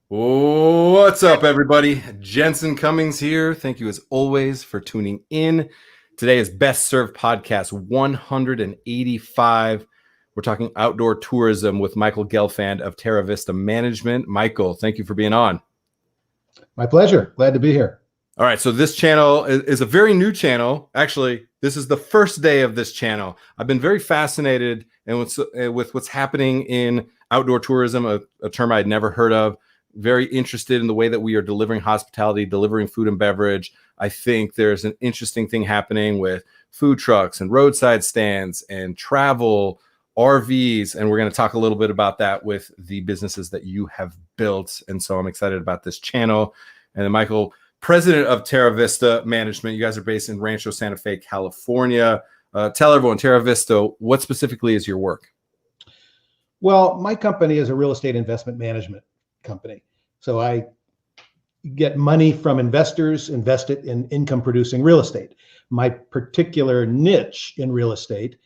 What's up, everybody? Jensen Cummings here. Thank you, as always, for tuning in. Today is Best Served Podcast 185. We're talking outdoor tourism with Michael Gelfand of Terra Vista Management. Michael, thank you for being on. My pleasure. Glad to be here. All right, so this channel is a very new channel. Actually, this is the first day of this channel. I've been very fascinated with what's happening in outdoor tourism, a term I'd never heard of. Very interested in the way that we are delivering hospitality, delivering food and beverage. I think there's an interesting thing happening with food trucks and roadside stands and travel, RVs, and we're going to talk a little bit about that with the businesses that you have built. And so I'm excited about this channel. And then Michael, president of Terra Vista Management. You guys are based in Rancho Santa Fe, California. Tell everyone, Terra Vista, what specifically is your work? Well, my company is a real estate investment management company. So I get money from investors, invest it in income producing real estate. My particular niche in real estate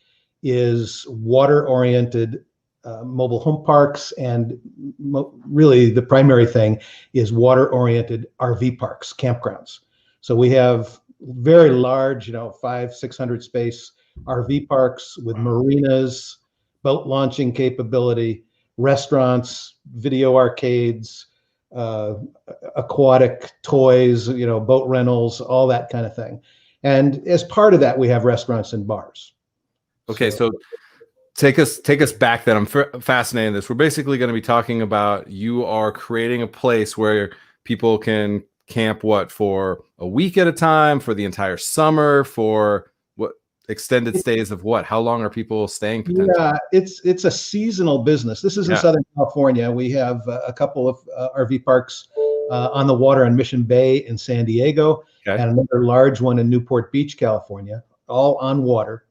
is water oriented mobile home parks, and really the primary thing is water oriented RV parks, campgrounds. So we have very large, 500-600 space RV parks with marinas, boat launching capability, restaurants, video arcades, aquatic toys, boat rentals, all that kind of thing. And as part of that, we have restaurants and bars. Okay, so take us back then. I'm fascinated in this. We're basically going to be talking about you are creating a place where people can camp for a week at a time, for the entire summer, for what extended stays of what? How long are people staying potentially? Yeah, it's a seasonal business. This is in Southern California. We have a couple of RV parks on the water in Mission Bay in San Diego, and another large one in Newport Beach, California, all on water.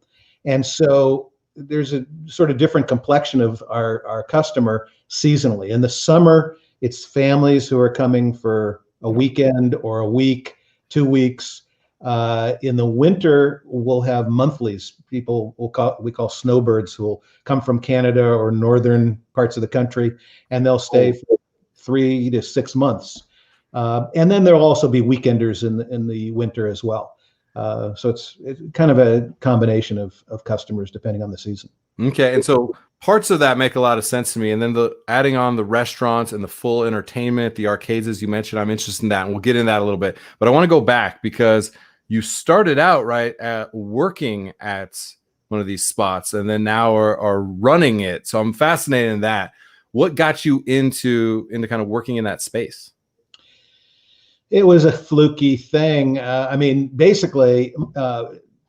And so there's a sort of different complexion of our customer seasonally. In the summer, it's families who are coming for a weekend or a week, 2 weeks. In the winter, we'll have monthlies. People we call snowbirds, who will come from Canada or northern parts of the country, and they'll stay for 3 to 6 months. And then there'll also be weekenders in the winter as well. So it's kind of a combination of customers depending on the season. Okay, and so parts of that make a lot of sense to me. And then adding on the restaurants and the full entertainment, the arcades, as you mentioned, I'm interested in that, and we'll get into that a little bit. But I want to go back because you started out at working at one of these spots, and then now are running it. So I'm fascinated in that. What got you into kind of working in that space? It was a fluky thing. Basically,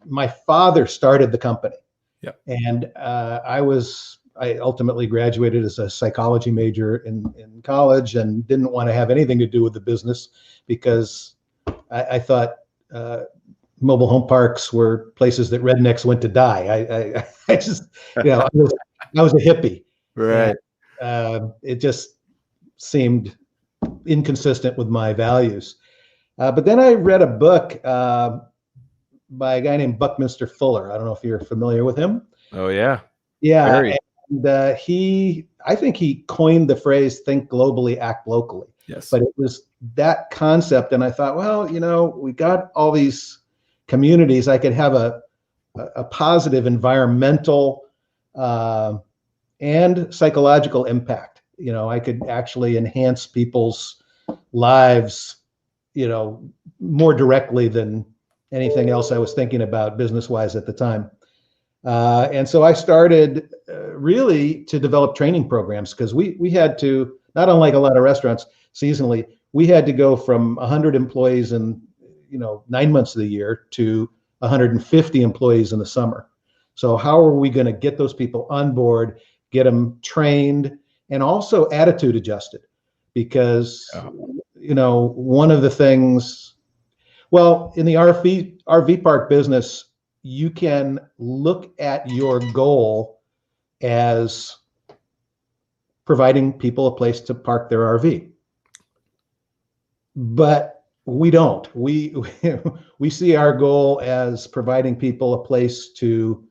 my father started the company. Yep. And I ultimately graduated as a psychology major in college and didn't want to have anything to do with the business because I thought mobile home parks were places that rednecks went to die. I just, I was a hippie. Right. And, it just seemed inconsistent with my values. But then I read a book by a guy named Buckminster Fuller. I don't know if you're familiar with him. Oh, yeah. Yeah. Very. And I think he coined the phrase, think globally, act locally. Yes. But it was that concept. And I thought, well, we got all these communities. I could have a positive environmental and psychological impact. I could actually enhance people's lives, more directly than anything else I was thinking about business-wise at the time. And so I started really to develop training programs because we had to, not unlike a lot of restaurants seasonally, we had to go from 100 employees in 9 months of the year to 150 employees in the summer. So how are we going to get those people on board, get them trained, and also attitude adjusted? Because one of the things, in the RV park business, you can look at your goal as providing people a place to park their RV. But we don't. We see our goal as providing people a place to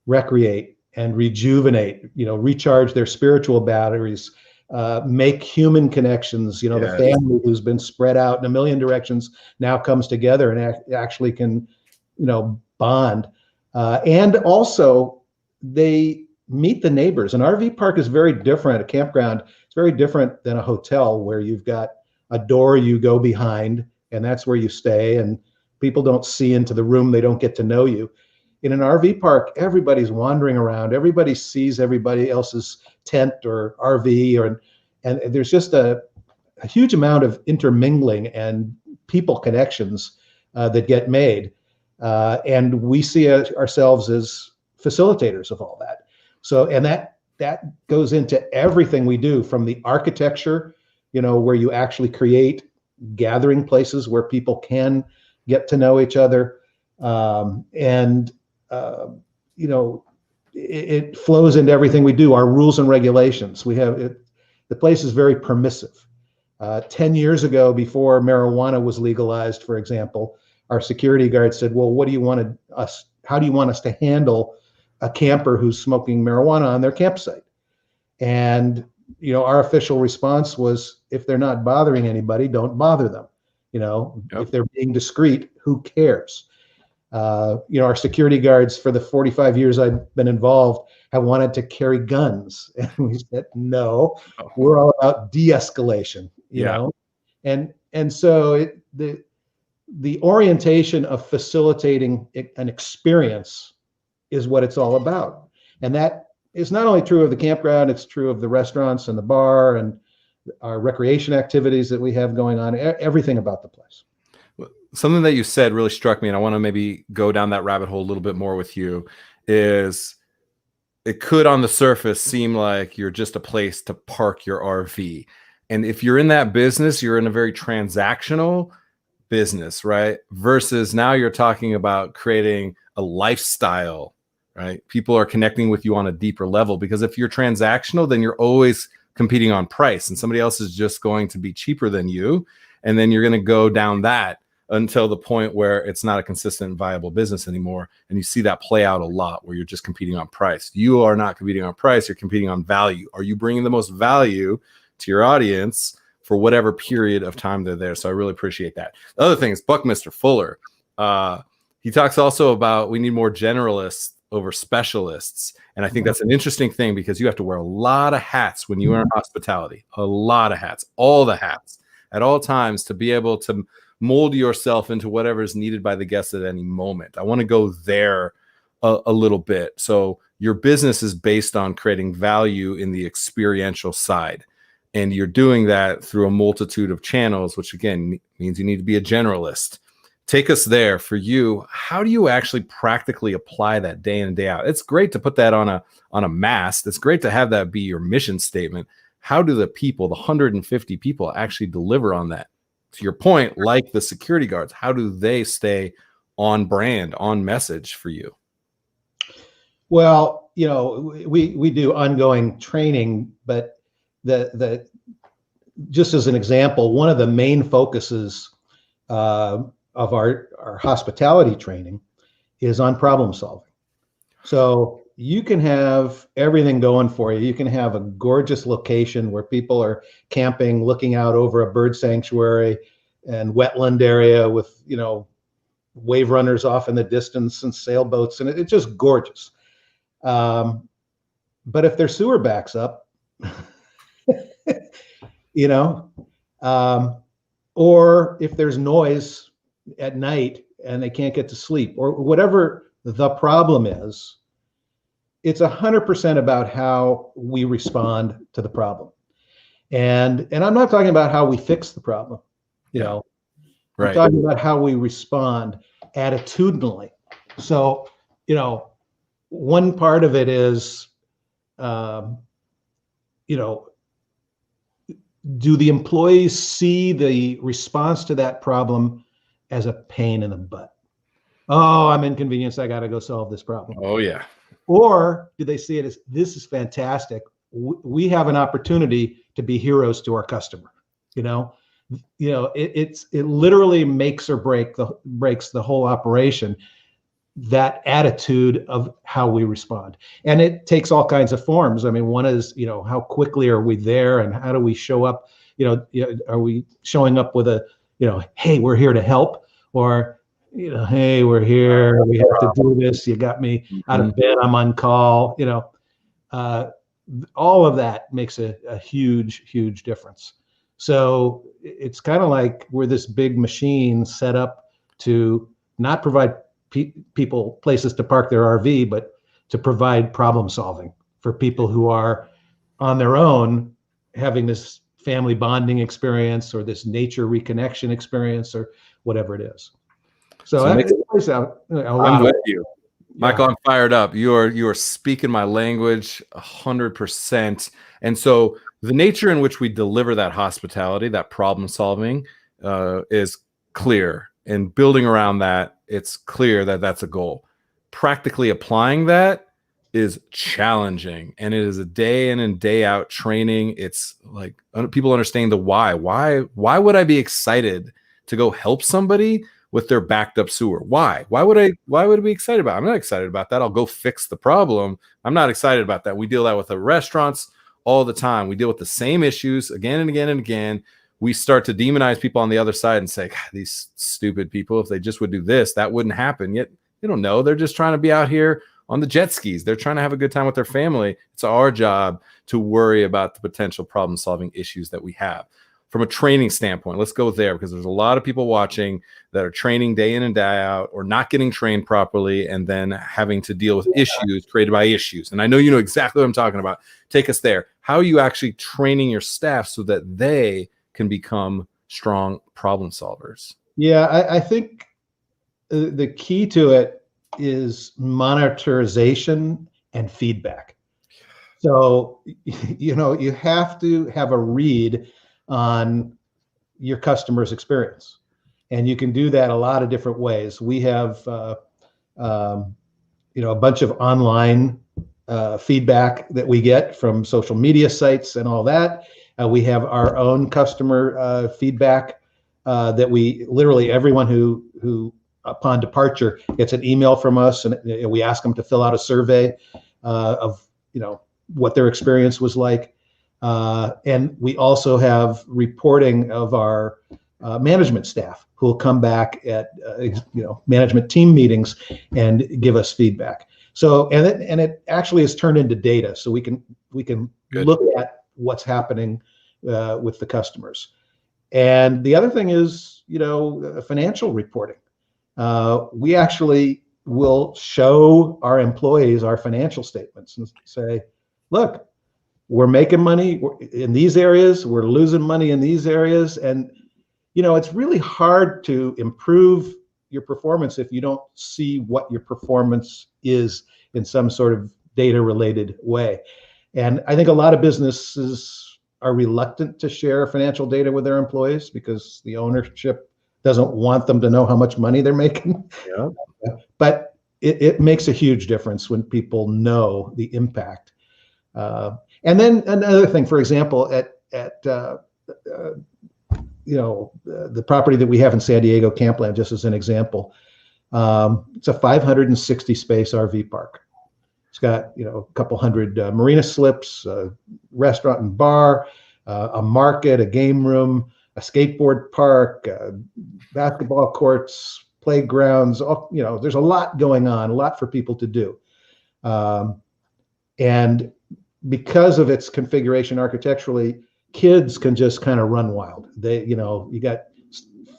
recreate and rejuvenate, recharge their spiritual batteries, make human connections. The Yes. family who's been spread out in a million directions now comes together and actually can, bond. And also they meet the neighbors. An RV park is very different. A campground, it's very different than a hotel where you've got a door you go behind and that's where you stay, and people don't see into the room. They don't get to know you. In an RV park, everybody's wandering around. Everybody sees everybody else's tent or RV, and there's just a huge amount of intermingling and people connections that get made. And we see ourselves as facilitators of all that. So, and that goes into everything we do, from the architecture, where you actually create gathering places where people can get to know each other. It flows into everything we do, our rules and regulations. The place is very permissive. 10 years ago, before marijuana was legalized, for example, our security guard said, well, how do you want us to handle a camper who's smoking marijuana on their campsite? And, our official response was, if they're not bothering anybody, don't bother them. Yep. If they're being discreet, who cares? Our security guards, for the 45 years I've been involved, have wanted to carry guns. And we said, no, we're all about de-escalation, you know? And so the orientation of facilitating an experience is what it's all about. And that is not only true of the campground, it's true of the restaurants and the bar and our recreation activities that we have going on, everything about the place. Something that you said really struck me, and I want to maybe go down that rabbit hole a little bit more with you, is it could on the surface seem like you're just a place to park your RV. And if you're in that business, you're in a very transactional business, right? Versus now you're talking about creating a lifestyle, right? People are connecting with you on a deeper level, because if you're transactional, then you're always competing on price, and somebody else is just going to be cheaper than you. And then you're going to go down that until the point where it's not a consistent, viable business anymore. And you see that play out a lot, where you're just competing on price. You are not competing on price, you're competing on value. Are you bringing the most value to your audience for whatever period of time they're there? So I really appreciate that. The other thing is Buckminster Fuller. He talks also about we need more generalists over specialists. And I think that's an interesting thing, because you have to wear a lot of hats when you are in hospitality, a lot of hats, all the hats at all times, to be able to mold yourself into whatever is needed by the guests at any moment. I want to go there a little bit. So your business is based on creating value in the experiential side. And you're doing that through a multitude of channels, which again means you need to be a generalist. Take us there. For you, how do you actually practically apply that day in and day out? It's great to put that on a mast. It's great to have that be your mission statement. How do the people, the 150 people, actually deliver on that? To your point, like the security guards, how do they stay on brand, on message for you? Well, we do ongoing training, but the just as an example, one of the main focuses of our hospitality training is on problem solving. So you can have everything going for you. You can have a gorgeous location where people are camping, looking out over a bird sanctuary and wetland area with, wave runners off in the distance and sailboats, and it's just gorgeous. But if their sewer backs up, or if there's noise at night and they can't get to sleep, or whatever the problem is, it's 100% about how we respond to the problem. And I'm not talking about how we fix the problem, Right. I'm talking about how we respond attitudinally. So, one part of it is, do the employees see the response to that problem as a pain in the butt? Oh, I'm inconvenienced, I got to go solve this problem. Oh, yeah. Or do they see it as, this is fantastic, we have an opportunity to be heroes to our customer? It literally makes or breaks the whole operation. that attitude of how we respond. And it takes all kinds of forms. I mean, one is, how quickly are we there, and how do we show up? Are we showing up with a, hey, we're here to help, or, hey, we're here, we have to do this. You got me out of bed, I'm on call. All of that makes a huge, huge difference. So it's kind of like we're this big machine set up to not provide people places to park their RV, but to provide problem solving for people who are on their own, having this family bonding experience or this nature reconnection experience or whatever it is. So that plays out a lot. I'm with you, Michael. I'm fired up. You are speaking my language 100%. And so the nature in which we deliver that hospitality, that problem solving, is clear. And building around that, it's clear that that's a goal. Practically applying that is challenging, and it is a day in and day out training. It's like people understanding the why. Why would I be excited to go help somebody with their backed up sewer? Why would I be excited about it? I'm not excited about that. I'll go fix the problem. I'm not excited about that. We deal that with the restaurants all the time. We deal with the same issues again and again and again. We start to demonize people on the other side and say, God, these stupid people, if they just would do this, that wouldn't happen. Yet they don't know. They're just trying to be out here on the jet skis. They're trying to have a good time with their family. It's our job to worry about the potential problem solving issues that we have. From a training standpoint, let's go there, because there's a lot of people watching that are training day in and day out, or not getting trained properly, and then having to deal with issues created by issues. And I know you know exactly what I'm talking about. Take us there. How are you actually training your staff so that they can become strong problem solvers? Yeah, I think the key to it is monitorization and feedback. So, you have to have a read on your customer's experience, and you can do that a lot of different ways. We have, a bunch of online feedback that we get from social media sites and all that. We have our own customer feedback that we literally, everyone who upon departure gets an email from us, and we ask them to fill out a survey of what their experience was like. And we also have reporting of our management staff who will come back at management team meetings and give us feedback. So and it actually has turned into data, so we can Good. Look at what's happening with the customers. And the other thing is financial reporting. We actually will show our employees our financial statements and say, look, we're making money in these areas, we're losing money in these areas. And it's really hard to improve your performance if you don't see what your performance is in some sort of data related way. And I think a lot of businesses are reluctant to share financial data with their employees because the ownership doesn't want them to know how much money they're making. Yeah. But it makes a huge difference when people know the impact. And then another thing, for example, at the property that we have in San Diego, Campland, just as an example, it's a 560 space RV park. It's got a couple hundred marina slips, a restaurant and bar, a market, a game room, a skateboard park, basketball courts, playgrounds. There's a lot going on, a lot for people to do, and because of its configuration architecturally, kids can just kind of run wild. You got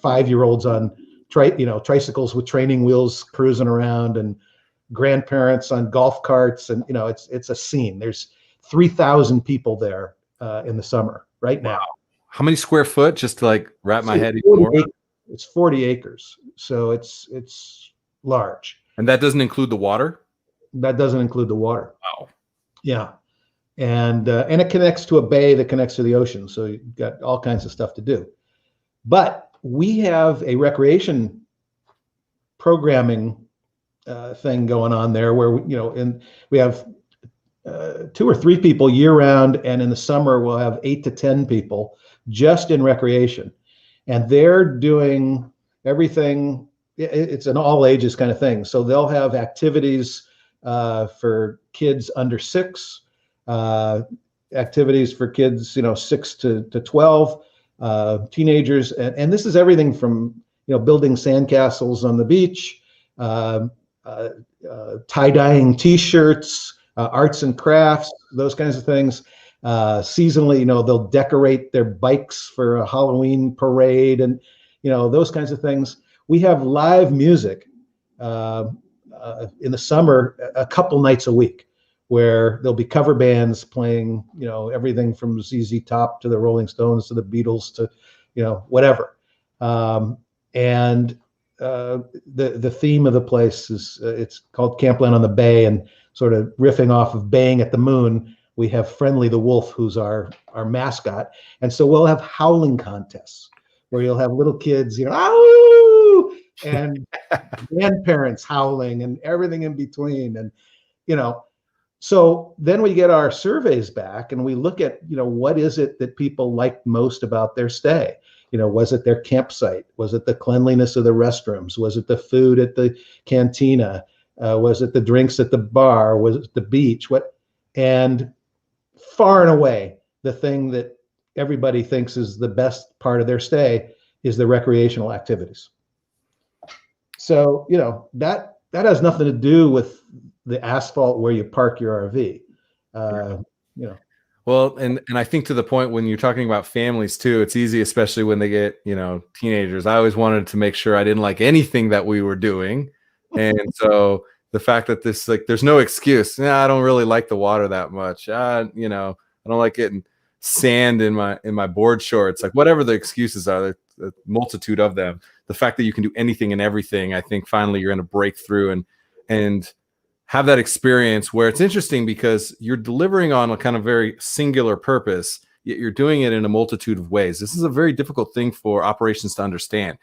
5-year-olds on tricycles with training wheels cruising around, and grandparents on golf carts, and it's a scene. There's 3,000 people there in the summer right now. Wow. How many square foot? Just to wrap my head even more. It's 40 acres, so it's large. And that doesn't include the water? That doesn't include the water. Wow. Yeah. And it connects to a bay that connects to the ocean. So you've got all kinds of stuff to do. But we have a recreation programming thing going on there where, we have 2 or 3 people year round. And in the summer, we'll have 8 to 10 people just in recreation. And they're doing everything. it's an all ages kind of thing. So they'll have activities for kids under 6, activities for kids, 6 to 12, teenagers. And this is everything from, building sandcastles on the beach, tie-dyeing T-shirts, arts and crafts, those kinds of things. Seasonally, they'll decorate their bikes for a Halloween parade and, those kinds of things. We have live music in the summer, a couple nights a week, where there'll be cover bands playing, everything from ZZ Top to the Rolling Stones to the Beatles to, whatever. And the theme of the place is it's called Campland on the Bay, and sort of riffing off of Baying at the Moon, we have Friendly the Wolf, who's our mascot. And so we'll have howling contests where you'll have little kids, "Ow!" and grandparents howling and everything in between. And, so then we get our surveys back and we look at, what is it that people liked most about their stay? Was it their campsite? Was it the cleanliness of the restrooms? Was it the food at the cantina? Was it the drinks at the bar? Was it the beach? And far and away, the thing that everybody thinks is the best part of their stay is the recreational activities. So, that has nothing to do with the asphalt where you park your RV. Well, and I think to the point when you're talking about families too, it's easy, especially when they get, teenagers. I always wanted to make sure I didn't like anything that we were doing. And so the fact that this, there's no excuse. I don't really like the water that much. I don't like getting sand in my board shorts, whatever the excuses are, there's a multitude of them. The fact that you can do anything and everything, I think finally you're going to break through and have that experience where it's interesting because you're delivering on a kind of very singular purpose, yet you're doing it in a multitude of ways. This is a very difficult thing for operations to understand.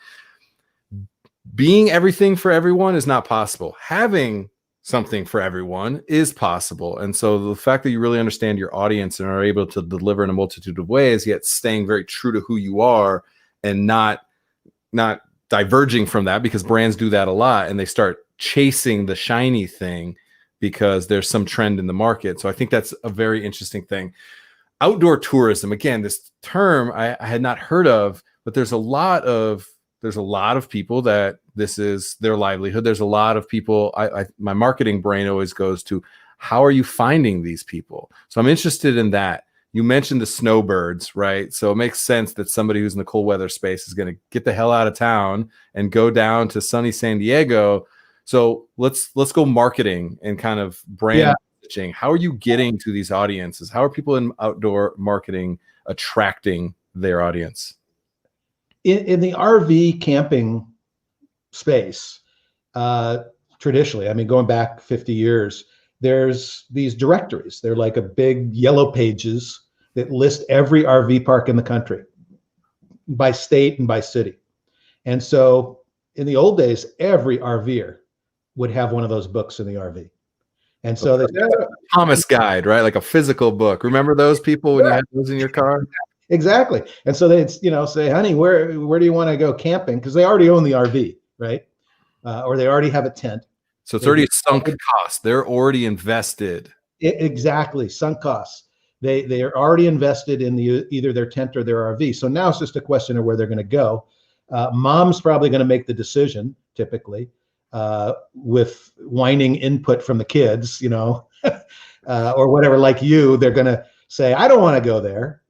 Being everything for everyone is not possible. Having something for everyone is possible. And so the fact that you really understand your audience and are able to deliver in a multitude of ways, yet staying very true to who you are and not diverging from that, because brands do that a lot and they start chasing the shiny thing because there's some trend in the market. So I think that's a very interesting thing. Outdoor tourism, again, this term I had not heard of, but there's a lot of people that this is their livelihood. There's a lot of people. My marketing brain always goes to, how are you finding these people? So I'm interested in that. You mentioned the snowbirds, right? So it makes sense that somebody who's in the cold weather space is going to get the hell out of town and go down to sunny San Diego. So let's go marketing and kind of brand messaging. How are you getting to these audiences? How are people in outdoor marketing attracting their audience? In the RV camping space, traditionally, going back 50 years, there's these directories. They're like a big yellow pages that list every RV park in the country by state and by city. And so in the old days, every RVer would have one of those books in the RV. And so Thomas Guide, right? Like a physical book. Remember those people when you had those in your car? Exactly. And so they'd, say, honey, where do you want to go camping? Because they already own the RV, right? Or they already have a tent. So it's already sunk cost. They're already invested. Exactly. Sunk costs. They are already invested in either their tent or their RV. So now it's just a question of where they're going to go. Mom's probably going to make the decision, typically, with whining input from the kids, or whatever. Like they're going to say, I don't want to go there,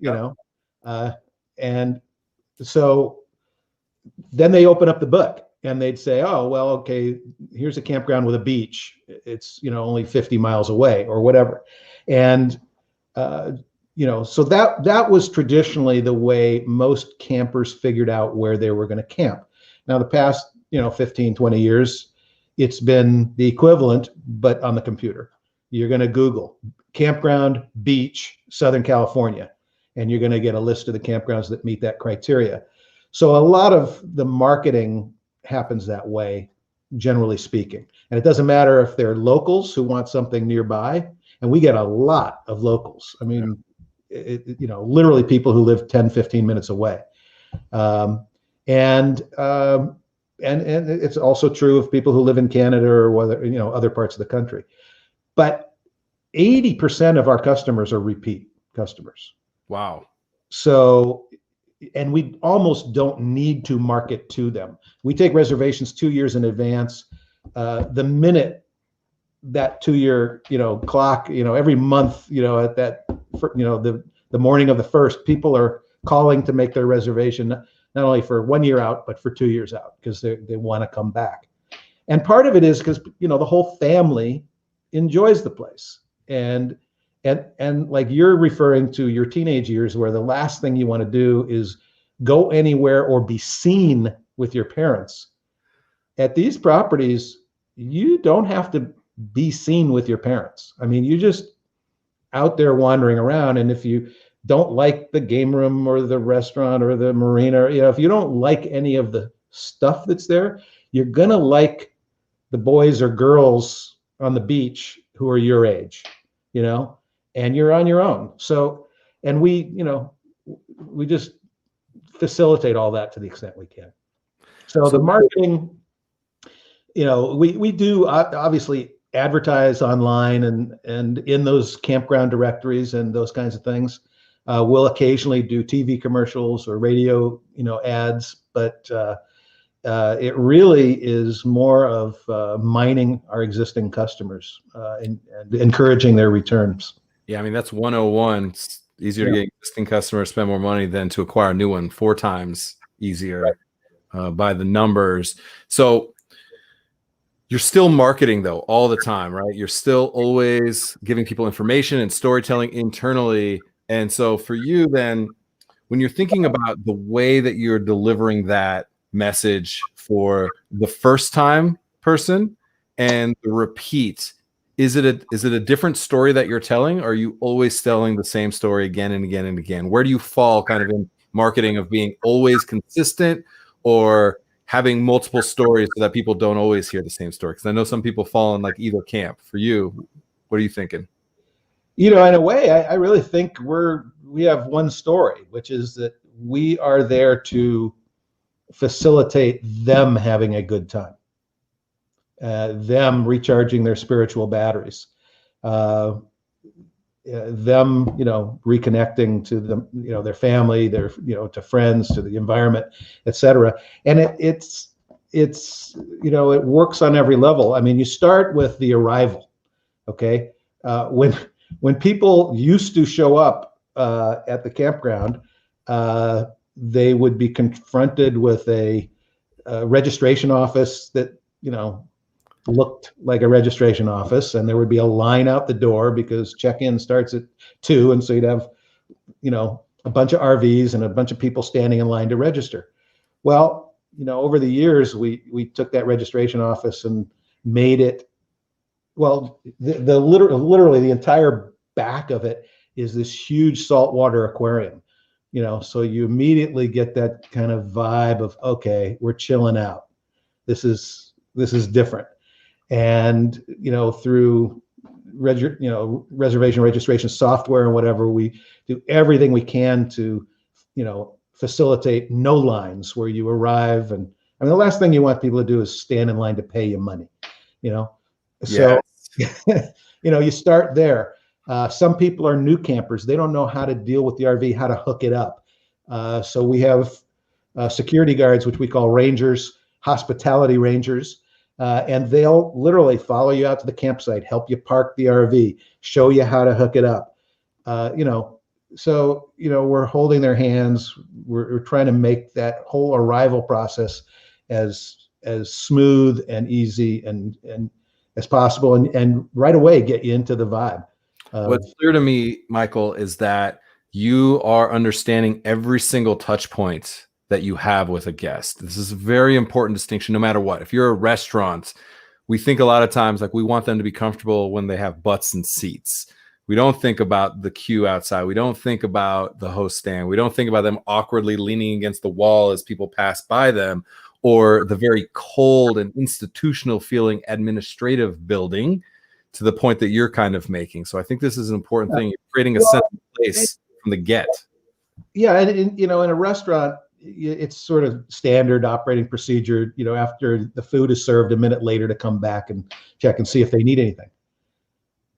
and so then they open up the book and they'd say, oh, well, okay, here's a campground with a beach. It's, only 50 miles away or whatever. And, so that was traditionally the way most campers figured out where they were going to camp. Now, the past, 15, 20 years, it's been the equivalent, but on the computer. You're going to Google campground, beach, Southern California, and you're going to get a list of the campgrounds that meet that criteria. So a lot of the marketing happens that way, generally speaking. And it doesn't matter if they're locals who want something nearby, and we get a lot of locals. Literally people who live 10, 15 minutes away. and it's also true of people who live in Canada or whether, other parts of the country. But 80% of our customers are repeat customers. Wow. So, and we almost don't need to market to them. We take reservations 2 years in advance. The minute that 2 year, clock, every month, at that, the morning of the first, people are calling to make their reservation, not only for 1 year out, but for 2 years out, because they want to come back. And part of it is because, the whole family enjoys the place. And like you're referring to your teenage years, where the last thing you want to do is go anywhere or be seen with your parents. At these properties, you don't have to be seen with your parents. I mean, you're just out there wandering around. And if you don't like the game room or the restaurant or the marina, if you don't like any of the stuff that's there, you're going to like the boys or girls on the beach who are your age, and you're on your own. So, and we just facilitate all that to the extent we can. So the marketing, we do obviously advertise online and in those campground directories and those kinds of things. We'll occasionally do TV commercials or radio, ads, but it really is more of mining our existing customers and encouraging their returns. Yeah, I mean, that's 101. It's easier to get existing customers, spend more money than to acquire a new one. 4 times easier by the numbers. So you're still marketing, though, all the time, right? You're still always giving people information and storytelling internally. And so for you, then, when you're thinking about the way that you're delivering that message for the first time person and the repeat, is it a different story that you're telling? Or are you always telling the same story again and again and again? Where do you fall kind of in marketing of being always consistent or having multiple stories so that people don't always hear the same story? Because I know some people fall in like either camp. For you, what are you thinking? In a way, I really think we have one story, which is that we are there to facilitate them having a good time, them recharging their spiritual batteries, them, reconnecting to them, their family, their, to friends, to the environment, etc. And it works on every level. I mean, you start with the arrival, okay? When people used to show up at the campground, they would be confronted with a registration office that, looked like a registration office, and there would be a line out the door because check-in starts at 2, and so you'd have, a bunch of RVs and a bunch of people standing in line to register. Well, over the years, we took that registration office and made it, well, literally the entire back of it is this huge saltwater aquarium. So you immediately get that kind of vibe of, okay, we're chilling out. This is different. And, through reservation registration software and whatever, we do everything we can to, facilitate no lines where you arrive. And I mean, the last thing you want people to do is stand in line to pay you money, So, you start there. Some people are new campers. They don't know how to deal with the RV, how to hook it up. So we have security guards, which we call rangers, hospitality rangers, and they'll literally follow you out to the campsite, help you park the RV, show you how to hook it up. So, we're holding their hands. We're trying to make that whole arrival process as smooth and easy and as possible, and right away get you into the vibe. What's clear to me, Michael, is that you are understanding every single touch point that you have with a guest. This is a very important distinction, no matter what. If you're a restaurant, we think a lot of times like we want them to be comfortable when they have butts and seats. We don't think about the queue outside. We don't think about the host stand. We don't think about them awkwardly leaning against the wall as people pass by them, or the very cold and institutional feeling administrative building to the point that you're kind of making. So I think this is an important thing. You're creating a sense of place from the get. Yeah, and in a restaurant, it's sort of standard operating procedure, after the food is served, a minute later to come back and check and see if they need anything.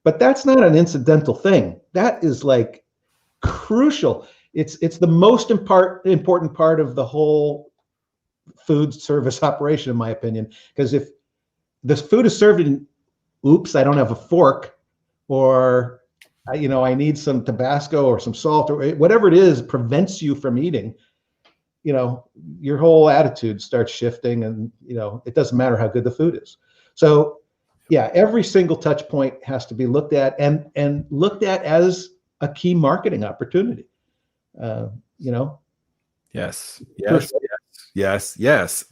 But that's not an incidental thing. That is like crucial. It's the most important part of the whole food service operation, in my opinion, because if this food is served in, oops, I don't have a fork, or I need some Tabasco or some salt, or whatever it is, prevents you from eating, your whole attitude starts shifting, and it doesn't matter how good the food is. So yeah, every single touch point has to be looked at and looked at as a key marketing opportunity. Yes.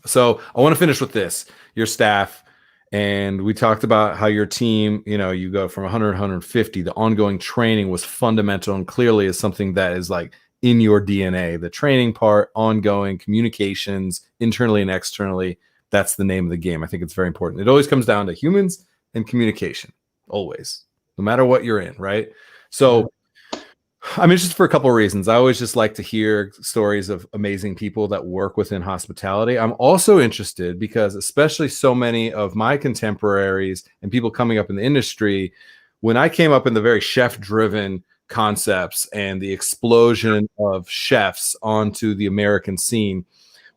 So I want to finish with this, your staff. And we talked about how your team, you go from 100, 150, the ongoing training was fundamental and clearly is something that is like in your DNA, the training part, ongoing communications internally and externally. That's the name of the game. I think it's very important. It always comes down to humans and communication, always, no matter what you're in. Right. So I'm interested for a couple of reasons. I always just like to hear stories of amazing people that work within hospitality. I'm also interested because especially so many of my contemporaries and people coming up in the industry, when I came up in the very chef-driven concepts and the explosion of chefs onto the American scene,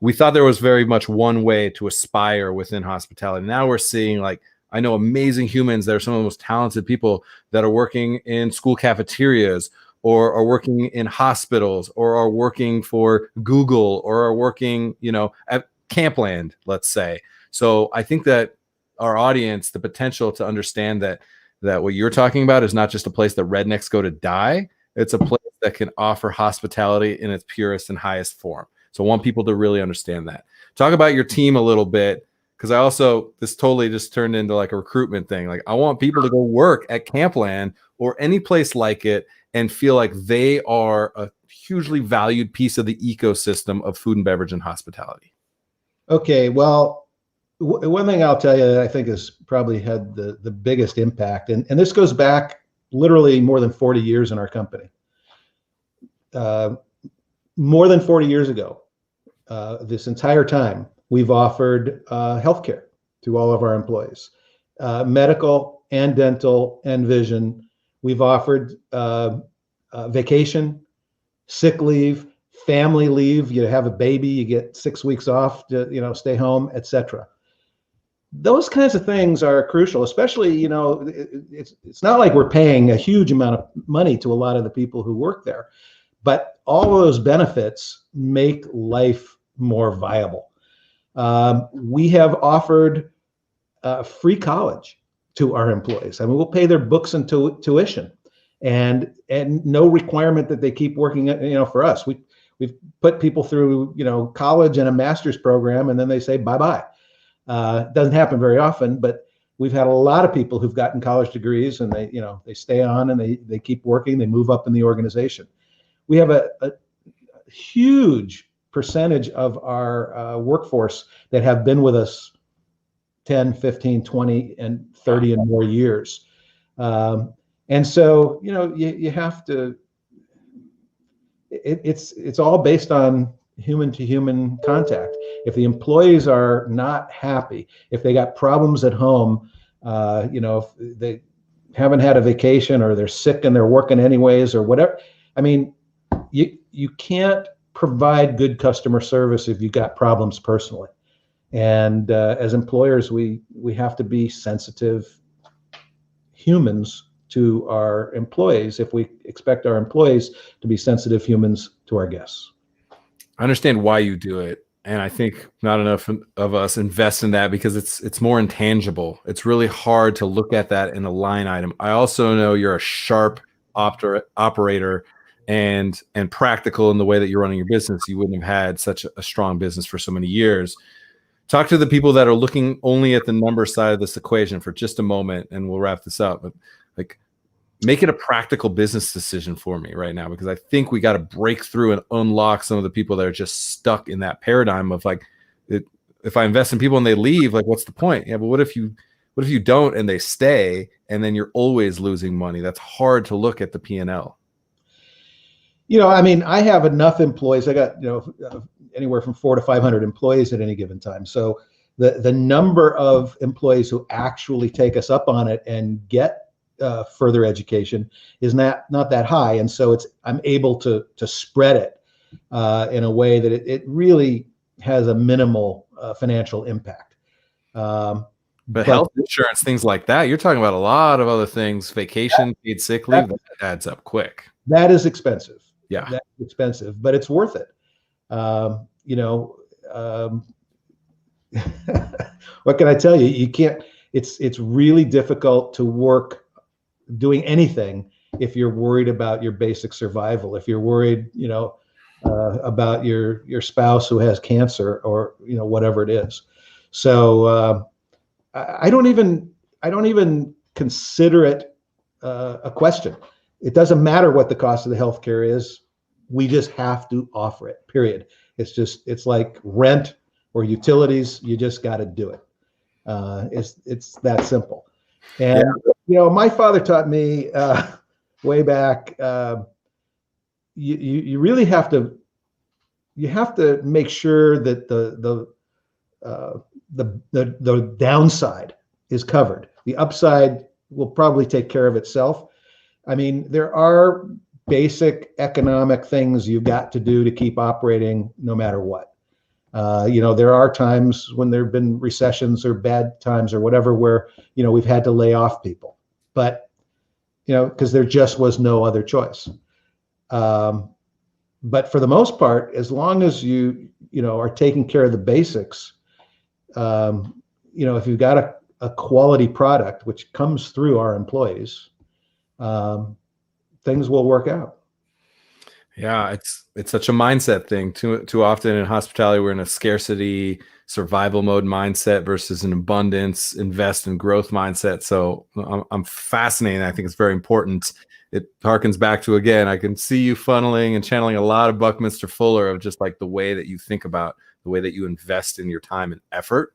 we thought there was very much one way to aspire within hospitality. Now we're seeing, like, I know amazing humans that are some of the most talented people that are working in school cafeterias, or are working in hospitals, or are working for Google, or are working, at Campland, let's say. So I think that our audience, the potential to understand that what you're talking about is not just a place that rednecks go to die. It's a place that can offer hospitality in its purest and highest form. So I want people to really understand that. Talk about your team a little bit, because this totally just turned into like a recruitment thing. Like, I want people to go work at Campland or any place like it and feel like they are a hugely valued piece of the ecosystem of food and beverage and hospitality. Okay, well, one thing I'll tell you that I think has probably had the biggest impact, and this goes back literally more than 40 years in our company. More than 40 years ago, this entire time, we've offered healthcare to all of our employees, medical and dental and vision. We've offered vacation, sick leave, family leave. You have a baby, you get 6 weeks off to stay home, etc. Those kinds of things are crucial, especially it's not like we're paying a huge amount of money to a lot of the people who work there, but all of those benefits make life more viable. We have offered free college to our employees. I mean, we'll pay their books and tuition, and no requirement that they keep working, for us. We've put people through, college and a master's program, and then they say bye-bye. It doesn't happen very often, but we've had a lot of people who've gotten college degrees, and they stay on and they keep working, they move up in the organization. We have a huge percentage of our workforce that have been with us 10, 15, 20, and 30 and more years. And so, you have to, it's all based on human to human contact. If the employees are not happy, if they got problems at home, if they haven't had a vacation, or they're sick and they're working anyways, or whatever, I mean, you can't provide good customer service if you got problems personally. And as employers, we have to be sensitive humans to our employees if we expect our employees to be sensitive humans to our guests. I understand why you do it, and I think not enough of us invest in that because it's more intangible. It's really hard to look at that in a line item. I also know you're a sharp operator and practical in the way that you're running your business. You wouldn't have had such a strong business for so many years. Talk to the people that are looking only at the number side of this equation for just a moment, and we'll wrap this up. But like, make it a practical business decision for me right now, because I think we got to break through and unlock some of the people that are just stuck in that paradigm of like, if I invest in people and they leave, like, what's the point? Yeah, but what if you don't and they stay, and then you're always losing money? That's hard to look at the P&L. I mean, I have enough employees. I got, anywhere from 400 to 500 employees at any given time. So the number of employees who actually take us up on it and get further education is not that high, and so I'm able to spread it in a way that it really has a minimal financial impact. But health insurance, things like that, you're talking about a lot of other things. Vacation, paid sick leave, that adds up quick. That is expensive. Yeah, that's expensive, but it's worth it. What can I tell you? You can't. It's really difficult to work doing anything if you're worried about your basic survival. If you're worried, about your spouse who has cancer, or whatever it is. So I don't even consider it a question. It doesn't matter what the cost of the healthcare is. We just have to offer it, period. It's like rent or utilities. You just got to do it. It's that simple. And, my father taught me way back, you really have to make sure that the downside is covered. The upside will probably take care of itself. I mean, there are basic economic things you've got to do to keep operating no matter what. There are times when there have been recessions or bad times or whatever where, we've had to lay off people, but, because there just was no other choice. But for the most part, as long as you are taking care of the basics, if you've got a quality product, which comes through our employees, things will work out. Yeah, it's such a mindset thing. Too often in hospitality, we're in a scarcity, survival mode mindset versus an abundance, invest and growth mindset. So I'm fascinated. I think it's very important. It harkens back to, again, I can see you funneling and channeling a lot of Buckminster Fuller of just like the way that you think about, the way that you invest in your time and effort.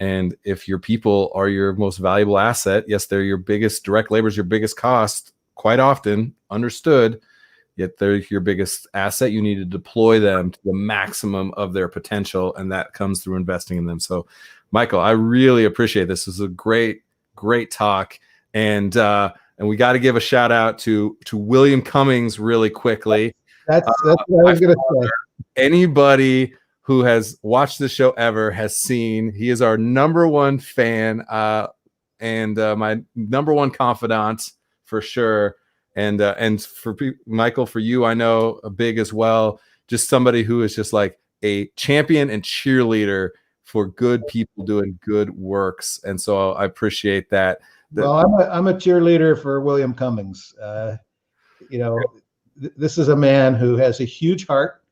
And if your people are your most valuable asset, yes, they're your biggest, direct labor is your biggest cost, quite often, understood, yet they're your biggest asset. You need to deploy them to the maximum of their potential, and that comes through investing in them. So, Michael, I really appreciate this. This is a great, great talk. And we got to give a shout out to William Cummings really quickly. That's what I was going to say. Anybody who has watched the show ever has seen, he is our number one fan and my number one confidant for sure. And for Michael, for you, I know big as well, just somebody who is just like a champion and cheerleader for good people doing good works. And so I appreciate that. Well, I'm a cheerleader for William Cummings. This is a man who has a huge heart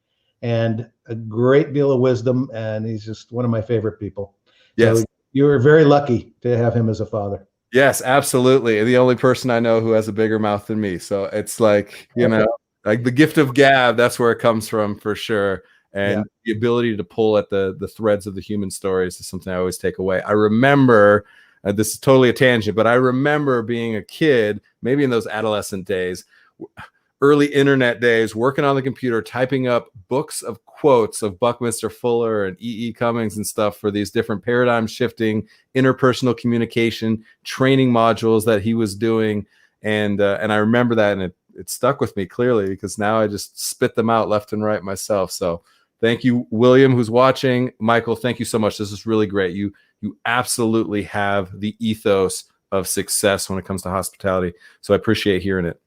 and a great deal of wisdom, and he's just one of my favorite people. Yes. So you were very lucky to have him as a father. Yes, absolutely. The only person I know who has a bigger mouth than me. So it's like, like the gift of gab, that's where it comes from for sure. And the ability to pull at the threads of the human stories is something I always take away. I remember, this is totally a tangent, but I remember being a kid, maybe in those adolescent days, early internet days, working on the computer, typing up books of quotes of Buckminster Fuller and E.E. Cummings and stuff for these different paradigm shifting interpersonal communication training modules that he was doing. And I remember that, and it stuck with me clearly because now I just spit them out left and right myself. So thank you, William, who's watching. Michael, thank you so much. This is really great. You absolutely have the ethos of success when it comes to hospitality. So I appreciate hearing it.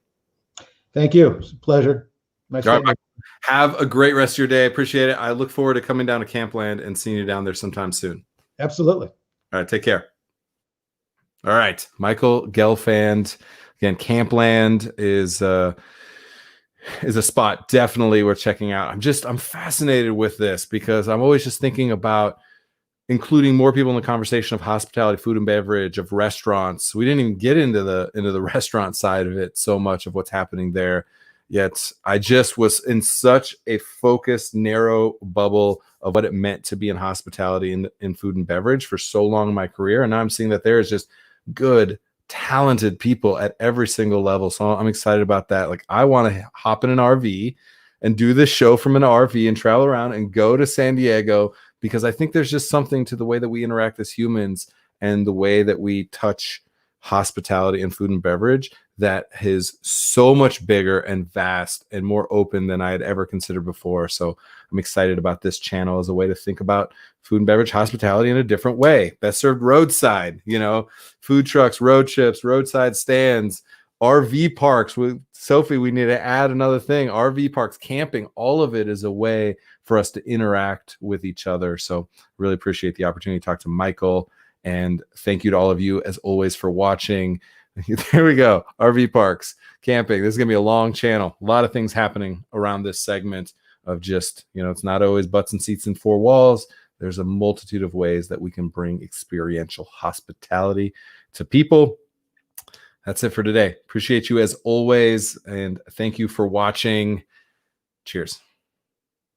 Thank you. It's a pleasure. Nice All right, have a great rest of your day. Appreciate it. I look forward to coming down to Campland and seeing you down there sometime soon. Absolutely. All right, take care. All right, Michael Gelfand. Again, Campland is a spot definitely worth checking out. I'm fascinated with this because I'm always just thinking about including more people in the conversation of hospitality, food and beverage, of restaurants. We didn't even get into the restaurant side of it so much of what's happening there. Yet I just was in such a focused, narrow bubble of what it meant to be in hospitality and in food and beverage for so long in my career. And now I'm seeing that there is just good, talented people at every single level. So I'm excited about that. Like, I want to hop in an RV, and do this show from an RV and travel around and go to San Diego, because I think there's just something to the way that we interact as humans and the way that we touch hospitality and food and beverage that is so much bigger and vast and more open than I had ever considered before. So I'm excited about this channel as a way to think about food and beverage hospitality in a different way. Best served roadside, food trucks, road trips, roadside stands, RV parks. With Sophie, we need to add another thing. RV parks, camping, all of it is a way for us to interact with each other. So really appreciate the opportunity to talk to Michael. And thank you to all of you, as always, for watching. There we go. RV parks, camping. This is going to be a long channel. A lot of things happening around this segment of just, it's not always butts and seats and four walls. There's a multitude of ways that we can bring experiential hospitality to people. That's it for today. Appreciate you as always. And thank you for watching. Cheers.